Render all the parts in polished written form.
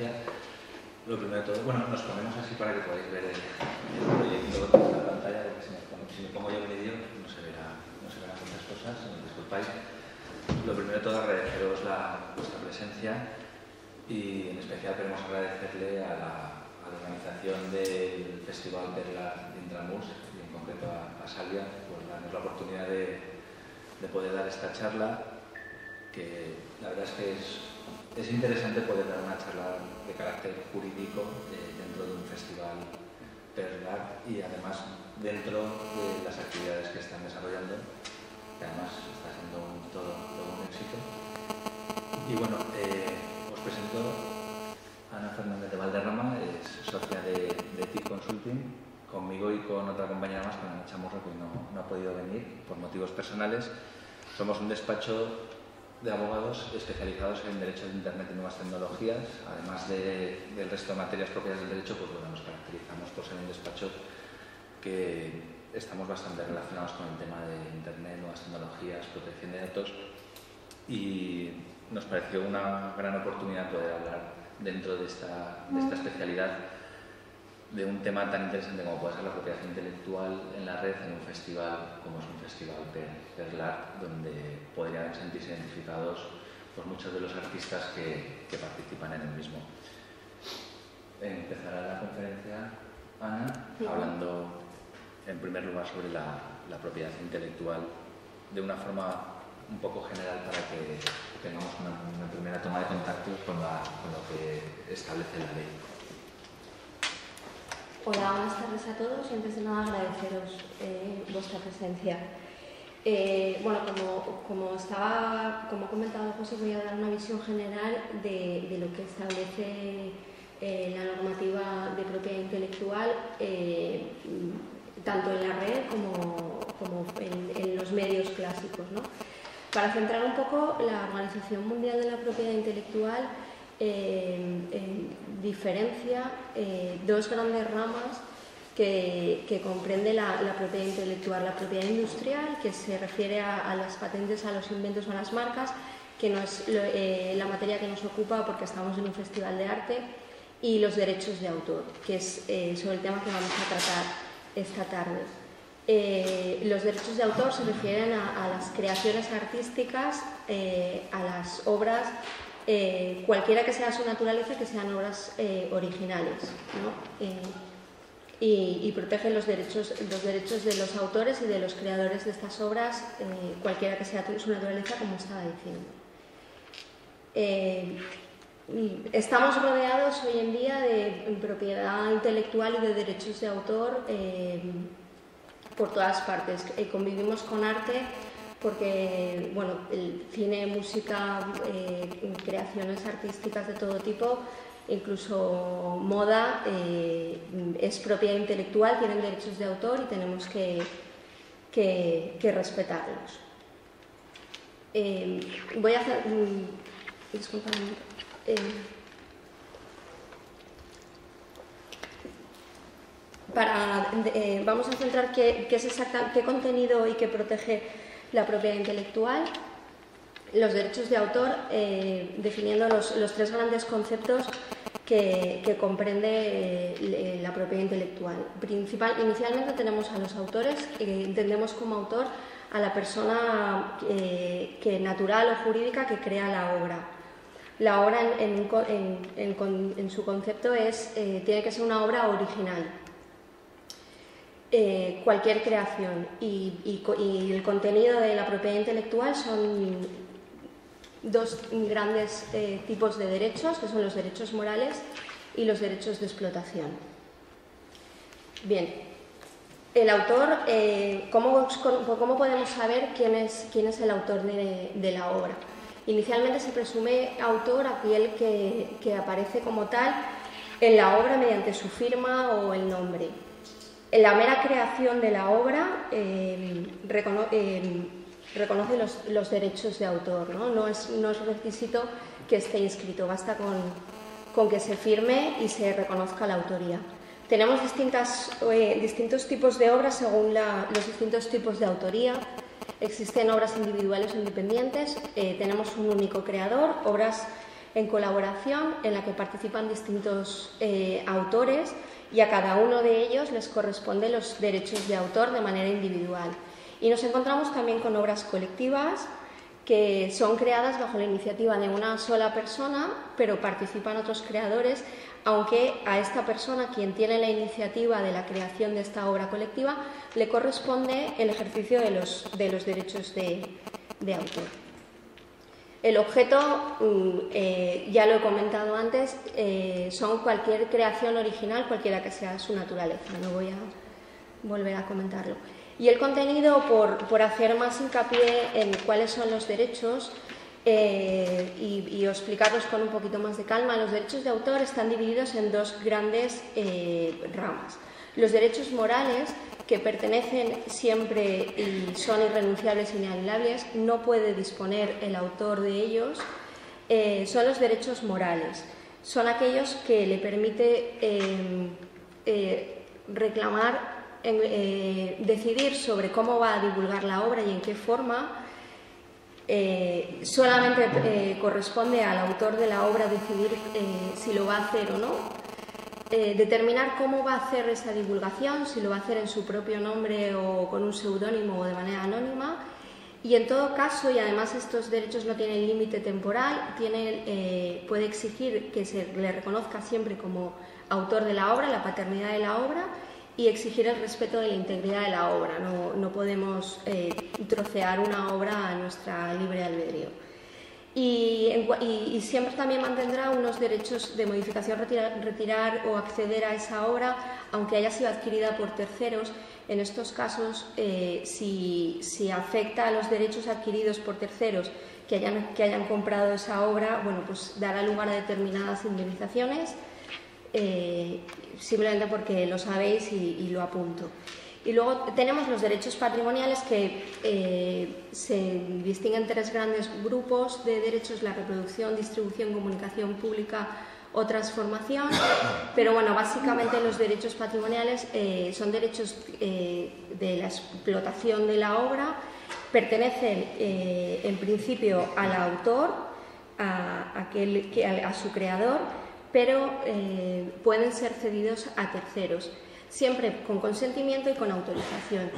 conferencia. Lo primero de todo, bueno, nos ponemos así para que podáis ver el proyecto en la pantalla, porque si me pongo yo el vídeo no se verán muchas cosas, si me disculpáis. Lo primero de todo, agradeceros vuestra presencia y en especial queremos agradecerle a la organización del Festival Perla de Intramuros y en concreto a Salvia por darnos la oportunidad de poder dar esta charla, que la verdad es que es interesante poder dar una charla de carácter jurídico dentro de un festival Perla y además dentro de las actividades que están desarrollando, que además está siendo todo un éxito. Y bueno, os presento a Ana Fernández de Valderrama, es socia de TIC Consulting, conmigo y con otra compañera más, con Ana Chamorro, que no ha podido venir por motivos personales. Somos un despacho de abogados especializados en derecho de Internet y nuevas tecnologías. Además del resto de materias propias del derecho, pues bueno, nos caracterizamos por ser un despacho que estamos bastante relacionados con el tema de Internet, nuevas tecnologías, protección de datos, y nos pareció una gran oportunidad poder hablar dentro de esta especialidad de un tema tan interesante como puede ser la propiedad intelectual en la red en un festival como es un festival Perlar, donde podrían sentirse identificados por muchos de los artistas que participan en el mismo. Empezará la conferencia Ana hablando en primer lugar sobre la propiedad intelectual de una forma un poco general para que tengamos una primera toma de contacto con lo que establece la ley. Hola, buenas tardes a todos y antes de nada agradeceros vuestra presencia. Bueno, como ha comentado José, voy a dar una visión general de lo que establece la normativa de propiedad intelectual, tanto en la red como en los medios clásicos, ¿no? Para centrar un poco, la Organización Mundial de la Propiedad Intelectual diferencia dos grandes ramas que comprende la propiedad intelectual: la propiedad industrial, que se refiere a las patentes, a los inventos o a las marcas, que no es la materia que nos ocupa porque estamos en un festival de arte, y los derechos de autor, que es sobre el tema que vamos a tratar esta tarde. Los derechos de autor se refieren a las creaciones artísticas, a las obras, cualquiera que sea su naturaleza, que sean obras originales, ¿no? Y protege los derechos de los autores y de los creadores de estas obras, cualquiera que sea su naturaleza, como estaba diciendo. Estamos rodeados hoy en día de propiedad intelectual y de derechos de autor por todas partes. Convivimos con arte porque, bueno, el cine, música, creaciones artísticas de todo tipo, incluso moda, es propiedad intelectual, tienen derechos de autor y tenemos que respetarlos. Voy a hacer... disculpad un momento. Vamos a centrar qué contenido y qué protege la propiedad intelectual, los derechos de autor, definiendo los tres grandes conceptos que comprende la propiedad intelectual. Inicialmente tenemos a los autores, entendemos como autor a la persona natural o jurídica que crea la obra. La obra en su concepto tiene que ser una obra original. Cualquier creación y el contenido de la propiedad intelectual son dos grandes tipos de derechos, que son los derechos morales y los derechos de explotación. Bien, el autor, ¿cómo podemos saber quién es el autor de la obra? Inicialmente se presume autor aquel que aparece como tal en la obra mediante su firma o el nombre. En la mera creación de la obra reconoce los derechos de autor, ¿no? No es requisito que esté inscrito, basta con que se firme y se reconozca la autoría. Tenemos distintos tipos de obras según los distintos tipos de autoría. Existen obras individuales o independientes, tenemos un único creador, obras en colaboración en la que participan distintos autores y a cada uno de ellos les corresponden los derechos de autor de manera individual. Y nos encontramos también con obras colectivas que son creadas bajo la iniciativa de una sola persona, pero participan otros creadores, aunque a esta persona, quien tiene la iniciativa de la creación de esta obra colectiva, le corresponde el ejercicio de los derechos de autor. El objeto, ya lo he comentado antes, son cualquier creación original, cualquiera que sea su naturaleza. No voy a volver a comentarlo. Y el contenido, por hacer más hincapié en cuáles son los derechos y explicarlos con un poquito más de calma, los derechos de autor están divididos en dos grandes ramas. Los derechos morales, que pertenecen siempre y son irrenunciables e inalienables, no puede disponer el autor de ellos, son los derechos morales. Son aquellos que le permite reclamar, decidir sobre cómo va a divulgar la obra y en qué forma. Solamente corresponde al autor de la obra decidir si lo va a hacer o no. Determinar cómo va a hacer esa divulgación, si lo va a hacer en su propio nombre o con un seudónimo o de manera anónima. Y en todo caso, y además estos derechos no tienen límite temporal, puede exigir que se le reconozca siempre como autor de la obra, la paternidad de la obra, y exigir el respeto de la integridad de la obra. No podemos trocear una obra a nuestra libre albedrío. Y siempre también mantendrá unos derechos de modificación, retirar o acceder a esa obra, aunque haya sido adquirida por terceros. En estos casos, si afecta a los derechos adquiridos por terceros que hayan comprado esa obra, bueno, pues dará lugar a determinadas indemnizaciones, simplemente porque lo sabéis y lo apunto. Y luego tenemos los derechos patrimoniales, que se distinguen en tres grandes grupos de derechos: la reproducción, distribución, comunicación pública o transformación. Pero bueno, básicamente los derechos patrimoniales son derechos de la explotación de la obra, pertenecen en principio al autor, a su creador, pero pueden ser cedidos a terceros, siempre con consentimiento y con autorización.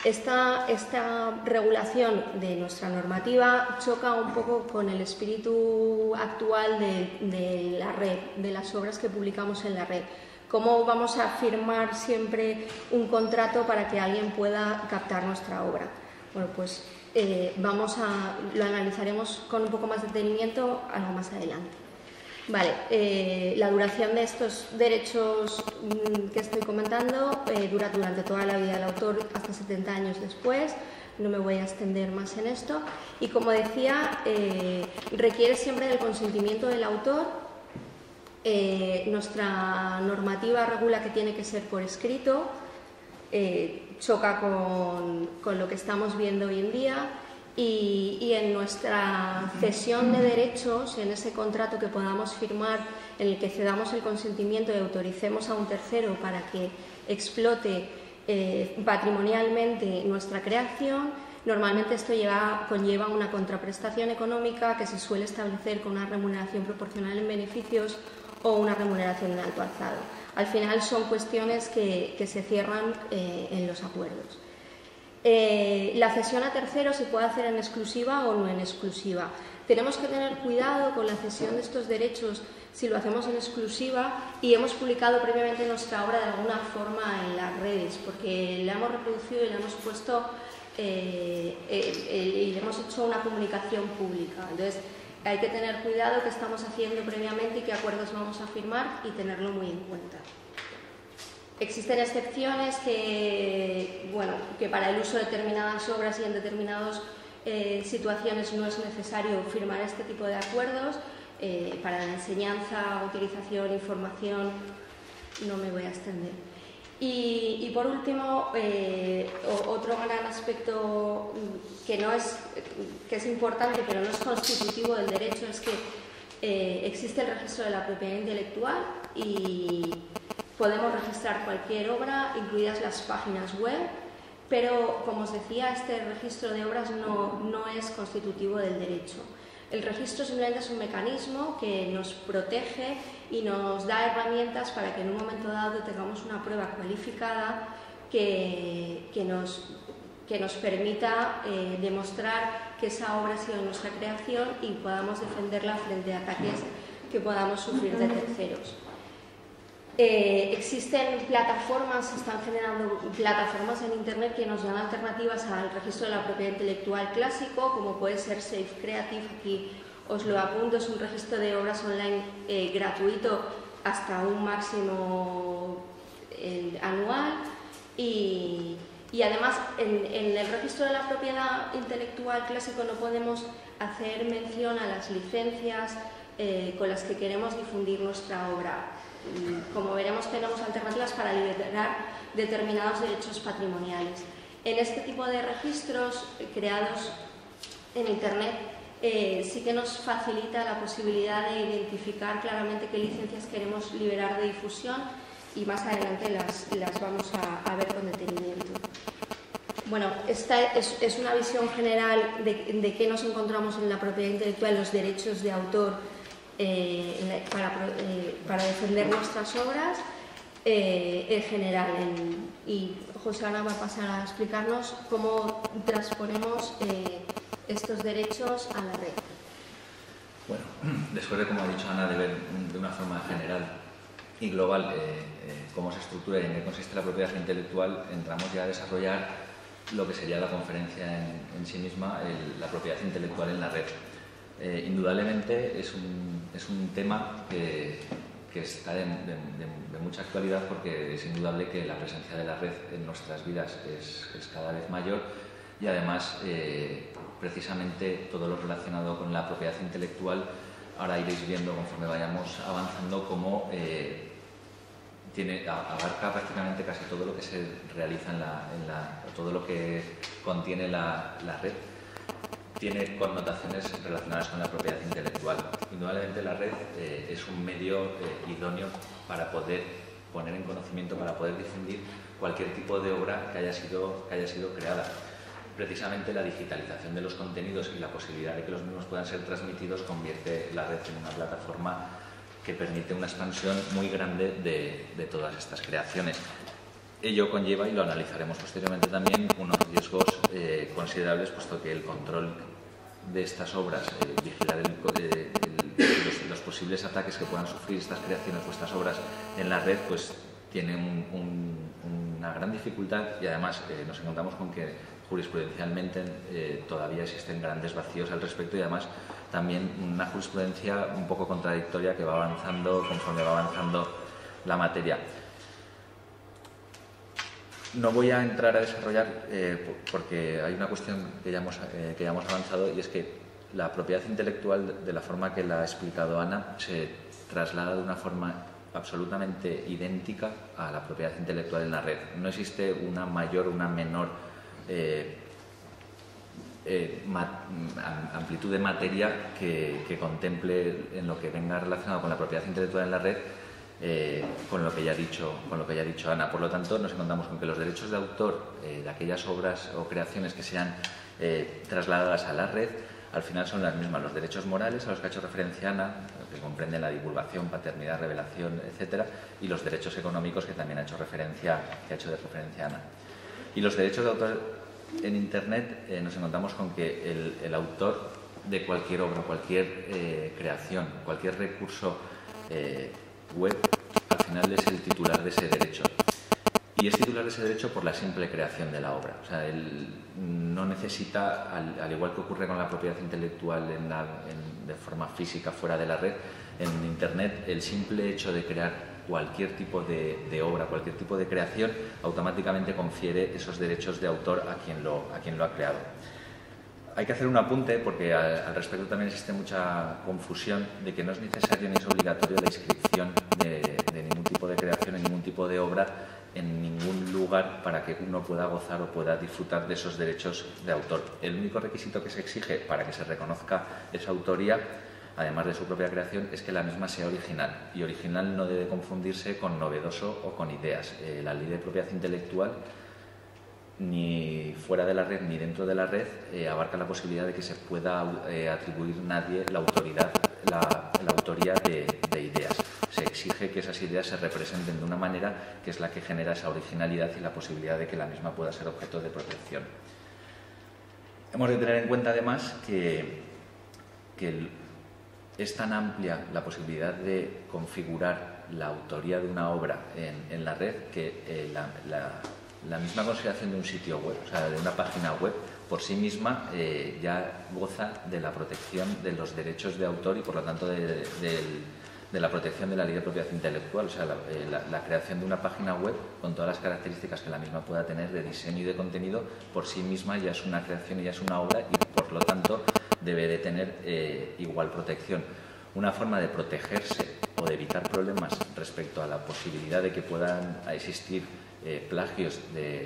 Esta regulación de nuestra normativa choca un poco con el espíritu actual de la red, de las obras que publicamos en la red. ¿Cómo vamos a firmar siempre un contrato para que alguien pueda captar nuestra obra? Bueno, pues lo analizaremos con un poco más de detenimiento algo más adelante. Vale, la duración de estos derechos que estoy comentando dura durante toda la vida del autor, hasta 70 años después. No me voy a extender más en esto. Y como decía, requiere siempre del consentimiento del autor. Nuestra normativa regula que tiene que ser por escrito. Choca con lo que estamos viendo hoy en día. Y en nuestra cesión de derechos, en ese contrato que podamos firmar, en el que cedamos el consentimiento y autoricemos a un tercero para que explote patrimonialmente nuestra creación, normalmente esto conlleva una contraprestación económica que se suele establecer con una remuneración proporcional en beneficios o una remuneración en alto alzado. Al final son cuestiones que se cierran en los acuerdos. La cesión a terceros se puede hacer en exclusiva o no en exclusiva. Tenemos que tener cuidado con la cesión de estos derechos si lo hacemos en exclusiva y hemos publicado previamente nuestra obra de alguna forma en las redes, porque la hemos reproducido y la hemos puesto y le hemos hecho una comunicación pública. Entonces hay que tener cuidado qué estamos haciendo previamente y qué acuerdos vamos a firmar y tenerlo muy en cuenta. Existen excepciones que para el uso de determinadas obras y en determinadas situaciones no es necesario firmar este tipo de acuerdos. Para la enseñanza, utilización, información, no me voy a extender. Y por último, otro gran aspecto que es importante pero no es constitutivo del derecho es que existe el registro de la propiedad intelectual y podemos registrar cualquier obra, incluidas las páginas web, pero como os decía, este registro de obras no es constitutivo del derecho. El registro simplemente es un mecanismo que nos protege y nos da herramientas para que en un momento dado tengamos una prueba cualificada que nos permita demostrar que esa obra ha sido nuestra creación y podamos defenderla frente a ataques que podamos sufrir de terceros. Existen plataformas, se están generando plataformas en Internet que nos dan alternativas al registro de la propiedad intelectual clásico, como puede ser Safe Creative. Aquí os lo apunto, es un registro de obras online gratuito hasta un máximo anual y además en el registro de la propiedad intelectual clásico no podemos hacer mención a las licencias con las que queremos difundir nuestra obra. Como veremos, tenemos alternativas para liberar determinados derechos patrimoniales. En este tipo de registros creados en Internet sí que nos facilita la posibilidad de identificar claramente qué licencias queremos liberar de difusión y más adelante las vamos a ver con detenimiento. Bueno, esta es una visión general de qué nos encontramos en la propiedad intelectual, los derechos de autor para defender nuestras obras en general. Y José Ana va a pasar a explicarnos cómo transponemos estos derechos a la red. Bueno, después de, como ha dicho Ana, de ver de una forma general y global cómo se estructura y en qué consiste la propiedad intelectual, entramos ya a desarrollar lo que sería la conferencia en sí misma, la propiedad intelectual en la red. Indudablemente es un tema que está de mucha actualidad, porque es indudable que la presencia de la red en nuestras vidas es cada vez mayor y además precisamente todo lo relacionado con la propiedad intelectual, ahora iréis viendo conforme vayamos avanzando cómo abarca prácticamente casi todo lo que se realiza todo lo que contiene la red. Tiene connotaciones relacionadas con la propiedad intelectual. Indudablemente la red es un medio idóneo para poder poner en conocimiento, para poder difundir cualquier tipo de obra que haya sido creada. Precisamente la digitalización de los contenidos y la posibilidad de que los mismos puedan ser transmitidos convierte la red en una plataforma que permite una expansión muy grande de todas estas creaciones. Ello conlleva, y lo analizaremos posteriormente también, unos riesgos considerables, puesto que el control de estas obras, vigilar los posibles ataques que puedan sufrir estas creaciones o estas obras en la red, pues tiene una gran dificultad, y además nos encontramos con que jurisprudencialmente todavía existen grandes vacíos al respecto, y además también una jurisprudencia un poco contradictoria que va avanzando conforme va avanzando la materia. No voy a entrar a desarrollar porque hay una cuestión que ya hemos avanzado, y es que la propiedad intelectual, de la forma que la ha explicado Ana, se traslada de una forma absolutamente idéntica a la propiedad intelectual en la red. No existe una mayor o una menor amplitud de materia que contemple en lo que venga relacionado con la propiedad intelectual en la red, con lo que ya ha dicho Ana. Por lo tanto, nos encontramos con que los derechos de autor de aquellas obras o creaciones que sean trasladadas a la red, al final son las mismas. Los derechos morales a los que ha hecho referencia Ana, que comprenden la divulgación, paternidad, revelación, etcétera, y los derechos económicos que también ha hecho de referencia Ana. Y los derechos de autor en Internet, nos encontramos con que el autor de cualquier obra, cualquier creación, cualquier recurso web, al final es el titular de ese derecho. Y es titular de ese derecho por la simple creación de la obra. O sea, él no necesita, al igual que ocurre con la propiedad intelectual de forma física fuera de la red, en Internet el simple hecho de crear cualquier tipo de obra, cualquier tipo de creación, automáticamente confiere esos derechos de autor a quien lo ha creado. Hay que hacer un apunte, porque al respecto también existe mucha confusión de que no es necesario ni es obligatorio la inscripción de ningún tipo de creación, en ningún tipo de obra, en ningún lugar, para que uno pueda gozar o pueda disfrutar de esos derechos de autor. El único requisito que se exige para que se reconozca esa autoría, además de su propia creación, es que la misma sea original. Y original no debe confundirse con novedoso o con ideas. La ley de propiedad intelectual ni fuera de la red ni dentro de la red abarca la posibilidad de que se pueda atribuir nadie la autoría de ideas. Se exige que esas ideas se representen de una manera que es la que genera esa originalidad y la posibilidad de que la misma pueda ser objeto de protección. Hemos de tener en cuenta además que es tan amplia la posibilidad de configurar la autoría de una obra en la red que la misma consideración de un sitio web, o sea, de una página web, por sí misma ya goza de la protección de los derechos de autor y, por lo tanto, de la protección de la ley de propiedad intelectual. O sea, la creación de una página web, con todas las características que la misma pueda tener de diseño y de contenido, por sí misma ya es una creación y ya es una obra y, por lo tanto, debe de tener igual protección. Una forma de protegerse o de evitar problemas respecto a la posibilidad de que puedan existir plagios de